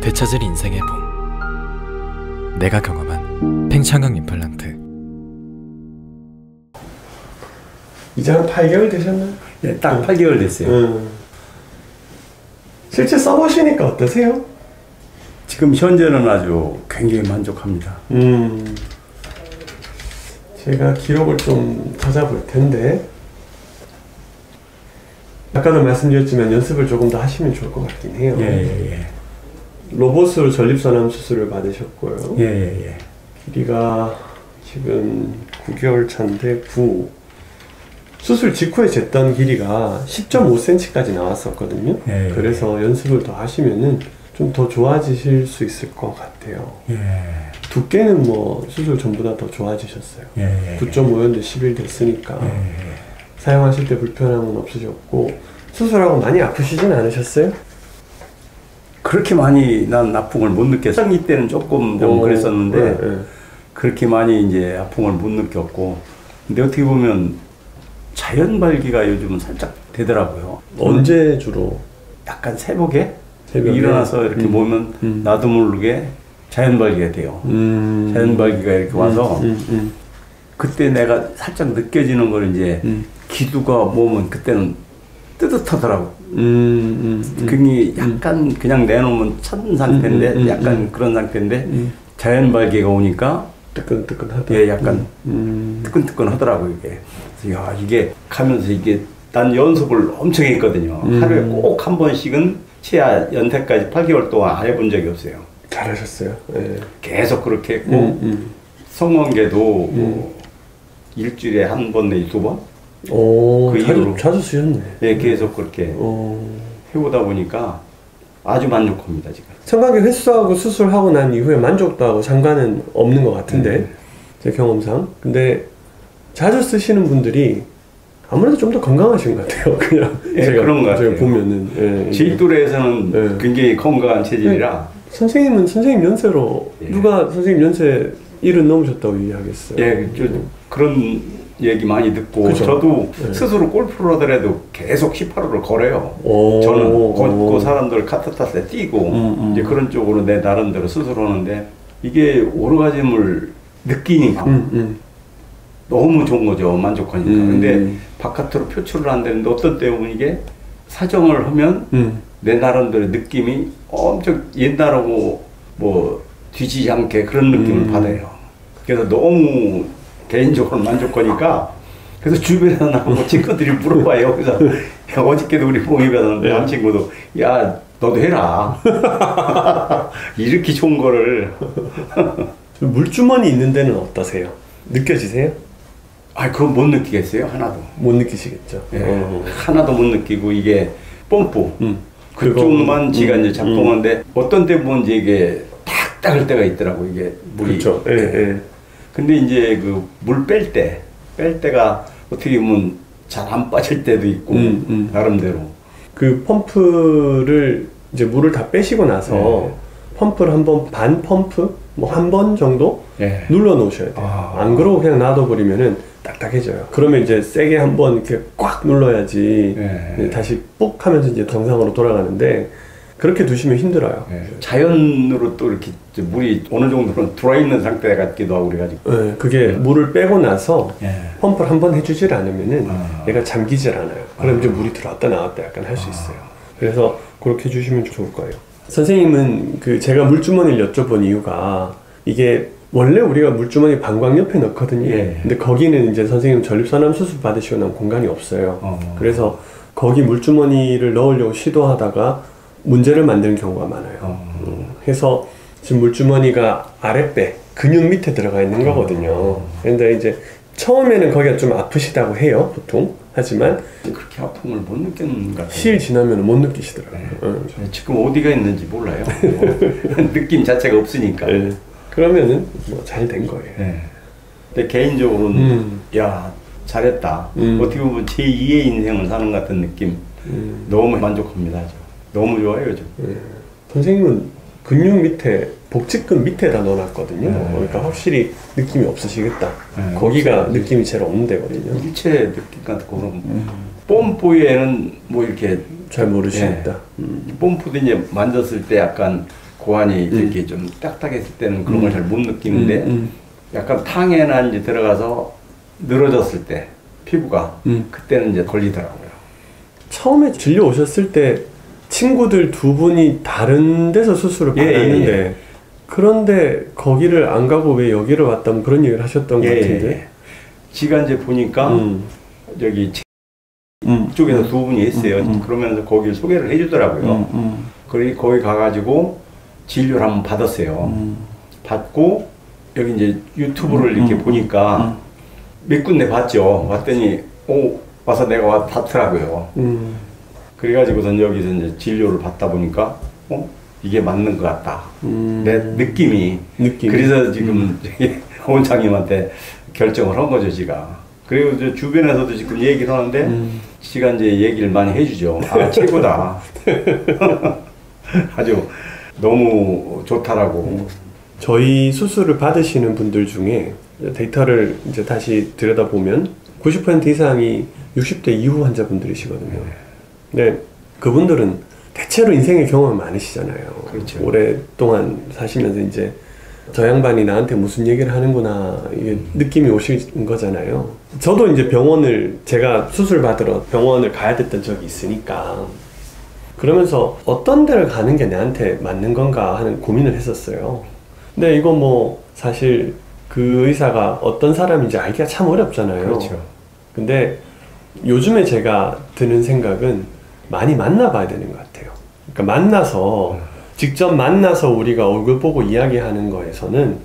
되찾을 인생의 봄. 내가 경험한 팽창강 임플란트. 이제 한 8개월 되셨나요? 네, 딱 8개월 됐어요. 실제 써보시니까 어떠세요? 지금 현재는 아주 굉장히 만족합니다. 제가 기록을 좀 찾아볼 텐데, 아까도 말씀드렸지만 연습을 조금 더 하시면 좋을 것 같긴 해요. 예. 로봇으로 전립선암 수술을 받으셨고요. 예. 길이가 지금 9개월 차인데 9. 수술 직후에 쟀던 길이가 10.5cm까지 나왔었거든요. 예. 그래서 연습을 더 하시면은 좀 더 좋아지실 수 있을 것 같아요. 예. 두께는 뭐 수술 전보다 더 좋아지셨어요. 예. 9.5였는데 10일 됐으니까 예. 사용하실 때 불편함은 없으셨고, 수술하고 많이 아프시진 않으셨어요? 그렇게 많이 난 아픔을 못 느꼈어요. 성기 때는 조금 좀 그랬었는데 네. 그렇게 많이 이제 아픔을 못 느꼈고, 근데 어떻게 보면 자연발기가 요즘은 살짝 되더라고요. 언제 주로? 약간 새벽에 새벽에? 일어나서 이렇게 보면 나도 모르게 자연발기가 돼요. 자연발기가 이렇게 와서 그때 내가 살짝 느껴지는 걸 이제 기두가 몸은 그때는 뜨뜻하더라고. 그게 약간 그냥 내놓으면 찬 상태인데 약간 그런 상태인데 자연발기가 오니까 뜨끈뜨끈하다. 예, 약간 뜨끈뜨끈하더라고 이게. 그래서 야, 이게 가면서 이게 난 연습을 엄청 했거든요. 하루에 꼭 한 번씩은 치아 연태까지 8개월 동안 안 해본 적이 없어요. 잘하셨어요. 네. 계속 그렇게 했고 성관계도 뭐 일주일에 한 번 내지 두 번? 오, 그 이후로 자주 쓰셨네. 예, 계속 그렇게 해오다 보니까 아주 만족합니다 지금. 성관계 횟수하고 수술하고 난 이후에 만족도하고 상관은 없는 것 같은데, 제 경험상. 근데 자주 쓰시는 분들이 아무래도 좀 더 건강하신 것 같아요. 그냥 예, 그런 것 같아요. 보면은 제 또래에서는 굉장히 건강한 체질이라. 선생님은 선생님 연세로 누가 선생님 연세 70 넘으셨다고 이야기했어요. 예, 그런 얘기 많이 듣고, 그쵸? 저도 스스로 골프를 하더라도 계속 18호를 걸어요. 오, 저는 걷고 사람들 카트 탔을 때 뛰고 이제 그런 쪽으로 내 나름대로 스스로 하는데, 이게 오르가즘을 느끼니까 너무 좋은 거죠. 만족하니까. 근데 바깥으로 표출을 안 되는데 어떤 때 보면 이게 사정을 하면 내 나름대로 느낌이 엄청 옛날하고 뭐 뒤지지 않게 그런 느낌을 받아요. 그래서 너무 개인적으로 만족하니까, 그래서 주변에서 나보고 친구들이 물어봐요. 그래서 어저께도 우리 봉입에서 남친구도 야 너도 해라. 이렇게 좋은 거를. 물주머니 있는 데는 어떠세요? 느껴지세요? 아, 그건 못 느끼겠어요. 하나도 못 느끼시겠죠. 예, 하나도 못 느끼고, 이게 펌프 그쪽만 지가 이제 작동하는데 어떤 때 보면 이제 이게 탁 닦을 때가 있더라고. 이게 물이. 그렇죠. 예. 근데 이제 그 물 뺄 때가 어떻게 보면 잘 안 빠질 때도 있고 나름대로. 그 펌프를 이제 물을 다 빼시고 나서 펌프를 한번 반 펌프 뭐 한 번 정도 눌러 놓으셔야 돼요. 안 그러고 그냥 놔둬버리면은 딱딱해져요. 그러면 이제 세게 한번 이렇게 꽉 눌러야지 다시 뿍 하면서 이제 정상으로 돌아가는데, 그렇게 두시면 힘들어요. 자연으로 또 이렇게 물이 어느 정도는 들어있는 상태 같기도 하고 그래가지고. 그게 물을 빼고 나서 펌프를 한번 해주질 않으면은 얘가 잠기질 않아요. 그럼 이제 물이 들어왔다 나왔다 약간 할 수 있어요. 그래서 그렇게 해주시면 좋을 거예요. 선생님은 그 제가 물주머니를 여쭤본 이유가, 이게 원래 우리가 물주머니 방광 옆에 넣거든요. 근데 거기는 이제 선생님 전립선암 수술 받으시고 난 공간이 없어요. 그래서 거기 물주머니를 넣으려고 시도하다가 문제를 만드는 경우가 많아요. 해서 지금 물주머니가 아랫배 근육 밑에 들어가 있는 거거든요. 근데 이제 처음에는 거기가 좀 아프시다고 해요, 보통. 하지만 그렇게 아픔을 못 느끼는 것 같아요. 시일 지나면 못 느끼시더라고요. 지금 어디가 있는지 몰라요. 느낌 자체가 없으니까. 그러면은 뭐 잘 된 거예요. 근데 개인적으로는 야 잘했다. 어떻게 보면 제2의 인생을 사는 것 같은 느낌. 너무 만족합니다. 너무 좋아요 지금. 선생님은 근육 밑에, 복직근 밑에다 넣어놨거든요. 그러니까 확실히 느낌이 없으시겠다. 거기가 느낌이 제일 없는 데거든요. 일체 느낌 같고, 그럼 뽐뿌에는 뭐 이렇게 잘 모르시겠다. 뽐뿌도 이제 만졌을 때 약간 고환이 이렇게 좀 딱딱했을 때는 그런 걸 잘 못 느끼는데 약간 탕에나 이제 들어가서 늘어졌을 때 피부가 그때는 이제 걸리더라고요. 처음에 진료 오셨을 때 친구들 두 분이 다른 데서 수술을 받았는데 그런데 거기를 안 가고 왜 여기를 왔다면 그런 얘기를 하셨던 것 같은데 지가 이제 보니까 여기 쪽에서 두 분이 있어요. 그러면서 거기를 소개를 해주더라고요. 그리고 거기 가가지고 진료를 한번 받았어요. 받고 여기 이제 유튜브를 이렇게 보니까 몇 군데 봤죠. 봤더니 와서 내가 봤더라고요. 그래가지고선 여기서 이제 진료를 받다 보니까 이게 맞는 것 같다. 내 느낌이. 그래서 지금 원장님한테 결정을 한 거죠, 지가. 그리고 저 주변에서도 지금 얘기를 하는데 지가 이제 얘기를 많이 해주죠. 아, 최고다. 아주 너무 좋다라고. 저희 수술을 받으시는 분들 중에 데이터를 이제 다시 들여다보면 90% 이상이 60대 이후 환자분들이시거든요. 근데 그분들은 대체로 인생의 경험이 많으시잖아요. 그렇죠. 오랫동안 사시면서 이제 저 양반이 나한테 무슨 얘기를 하는구나 이게 느낌이 오신 거잖아요. 저도 이제 제가 수술 받으러 병원을 가야 됐던 적이 있으니까 그러면서 어떤 데를 가는 게 나한테 맞는 건가 하는 고민을 했었어요. 근데 이거 뭐 사실 그 의사가 어떤 사람인지 알기가 참 어렵잖아요. 그렇죠. 근데 요즘에 제가 드는 생각은 많이 만나봐야 되는 것 같아요. 그러니까 직접 만나서 우리가 얼굴 보고 이야기하는 거에서는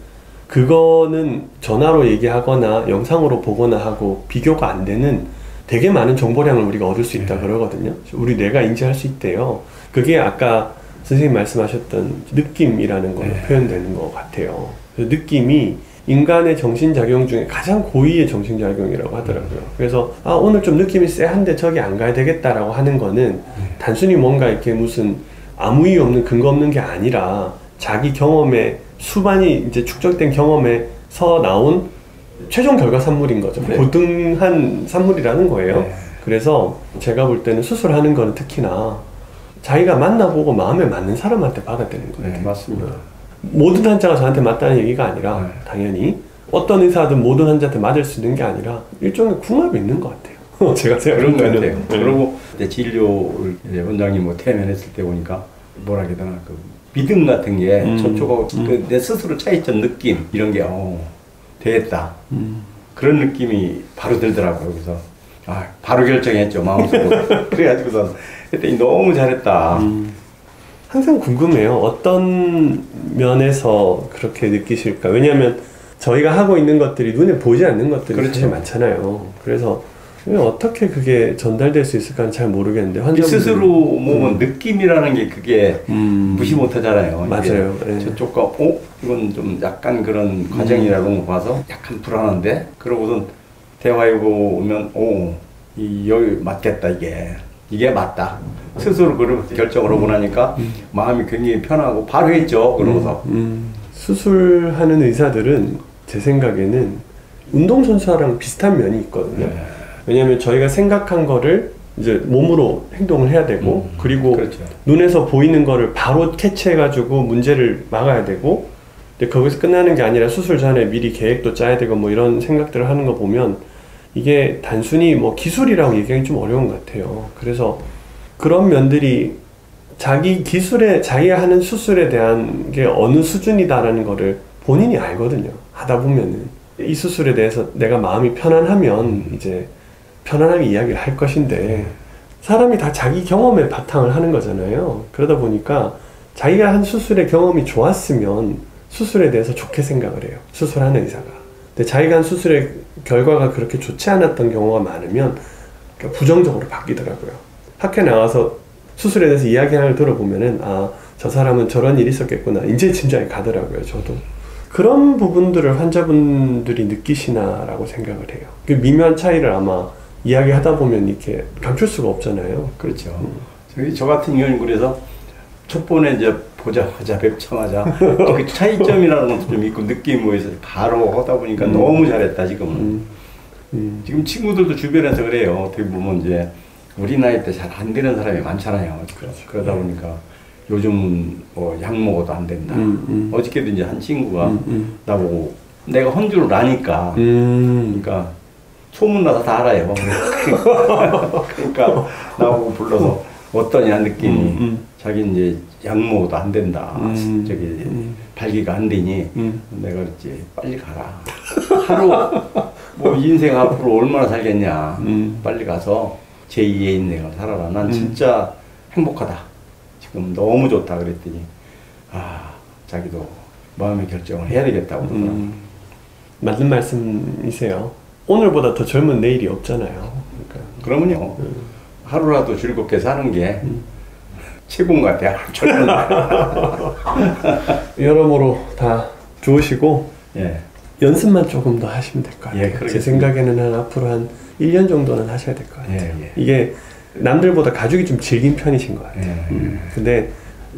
그거는 전화로 얘기하거나 영상으로 보거나 하고 비교가 안 되는 되게 많은 정보량을 우리가 얻을 수 있다 그러거든요. 우리 뇌가 인지할 수 있대요. 그게 아까 선생님 말씀하셨던 느낌이라는 걸로 표현되는 것 같아요. 느낌이 인간의 정신작용 중에 가장 고위의 정신작용이라고 하더라고요. 그래서 오늘 좀 느낌이 쎄한데 저기 안 가야 되겠다라고 하는 거는 단순히 뭔가 이렇게 무슨 아무 이유 없는 근거 없는 게 아니라 자기 경험에 수반이 이제 축적된 경험에서 나온 최종 결과 산물인 거죠. 고등한 산물이라는 거예요. 그래서 제가 볼 때는 수술하는 거는 특히나 자기가 만나보고 마음에 맞는 사람한테 받아야 되는 거예요. 맞습니다. 모든 환자가 저한테 맞다는 얘기가 아니라 당연히 어떤 의사든 모든 환자한테 맞을 수 있는 게 아니라 일종의 궁합이 있는 것 같아요. 제가 그런 것 같아요. 그리고 진료를 이제 원장님 뭐 대면했을 때 보니까 뭐라 해야 되나 그 믿음 같은 게 저쪽하고 내 스스로 차이점 느낌 이런 게 됐다. 그런 느낌이 바로 들더라고요. 그래서 바로 결정했죠 마음속으로. 그래가지고서 그랬더니 너무 잘했다. 항상 궁금해요. 어떤 면에서 그렇게 느끼실까? 왜냐하면 저희가 하고 있는 것들이 눈에 보이지 않는 것들이 그렇죠. 사실 많잖아요. 그래서 어떻게 그게 전달될 수 있을까는 잘 모르겠는데 환자분들 스스로 뭐 느낌이라는 게 그게 무시 못하잖아요. 맞아요. 저쪽과 이건 좀 약간 그런 과정이라는 거 봐서 약간 불안한데 그러고선 대화해 보면 여기 맞겠다 이게 맞다. 스스로 그렇게 결정을 하고 나니까 마음이 굉장히 편하고 바로 했죠. 그러고서 수술하는 의사들은 제 생각에는 운동선수랑 비슷한 면이 있거든요. 왜냐하면 저희가 생각한 거를 이제 몸으로 행동을 해야 되고 그리고 그렇죠. 눈에서 보이는 거를 바로 캐치해가지고 문제를 막아야 되고 근데 거기서 끝나는 게 아니라 수술 전에 미리 계획도 짜야 되고 뭐 이런 생각들을 하는 거 보면 이게 단순히 뭐 기술이라고 얘기하기 좀 어려운 것 같아요. 그래서 그런 면들이 자기가 하는 수술에 대한 게 어느 수준이다라는 거를 본인이 알거든요. 하다 보면은 이 수술에 대해서 내가 마음이 편안하면 이제 편안하게 이야기를 할 것인데 사람이 다 자기 경험에 바탕을 하는 거잖아요. 그러다 보니까 자기가 한 수술의 경험이 좋았으면 수술에 대해서 좋게 생각을 해요. 수술하는 의사가. 근데 자기가 한 수술의 결과가 그렇게 좋지 않았던 경우가 많으면 부정적으로 바뀌더라고요. 학교에 나와서 수술에 대해서 이야기하는 걸 들어보면은 저 사람은 저런 일이 있었겠구나. 이제 짐작이 가더라고요. 저도. 그런 부분들을 환자분들이 느끼시나라고 생각을 해요. 그 미묘한 차이를 아마 이야기하다 보면 이렇게 감출 수가 없잖아요. 그렇죠. 저 같은 경우는 그래서 첫 번에 이제 보자마자 뵙자마자 그 차이점이라는 것도 좀 있고 느낌이 있어서 바로 하다 보니까 너무 잘했다 지금은. 지금 친구들도 주변에서 그래요. 어떻게 보면 이제 우리 나이 때 잘 안 되는 사람이 많잖아요. 그러다 보니까 요즘은 뭐 약 먹어도 안 된다. 어저께도 이제 한 친구가 나보고 내가 혼주를 아니까 그러니까 소문나서 다 알아요. 그러니까 나보고 불러서 어떠냐 느낌이 자기 이제 약 먹어도 안 된다. 저기 발기가 안 되니 내가 그랬지 빨리 가라. 하루 뭐 인생 앞으로 얼마나 살겠냐. 빨리 가서 제2의 인생을 살아라. 난 진짜 행복하다. 지금 너무 좋다 그랬더니 자기도 마음의 결정을 해야 되겠다고 그러더라고요. 맞는 말씀이세요. 오늘보다 더 젊은 내일이 없잖아요. 그러면요. 하루라도 즐겁게 사는 게 최고인 것 같아요. 젊은 날. 여러모로 다 좋으시고 예. 연습만 조금 더 하시면 될 것 같아요. 예, 제 생각에는 한 앞으로 한 1년 정도는 하셔야 될 것 같아요. 예. 이게 남들보다 가죽이 좀 질긴 편이신 것 같아요. 근데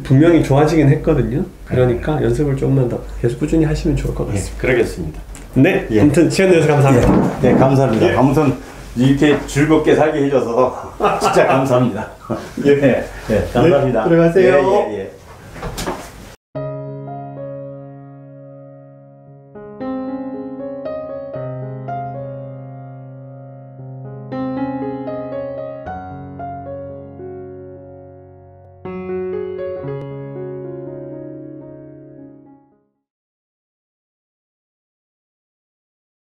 분명히 좋아지긴 했거든요. 그러니까 연습을 조금만 더 계속 꾸준히 하시면 좋을 것 같습니다. 그러겠습니다. 네, 아무튼 시간 내주셔서 감사합니다. 네, 감사합니다. 아무튼 이렇게 즐겁게 살게 해줘서 진짜 감사합니다. 감사합니다. 네, 들어가세요. 예.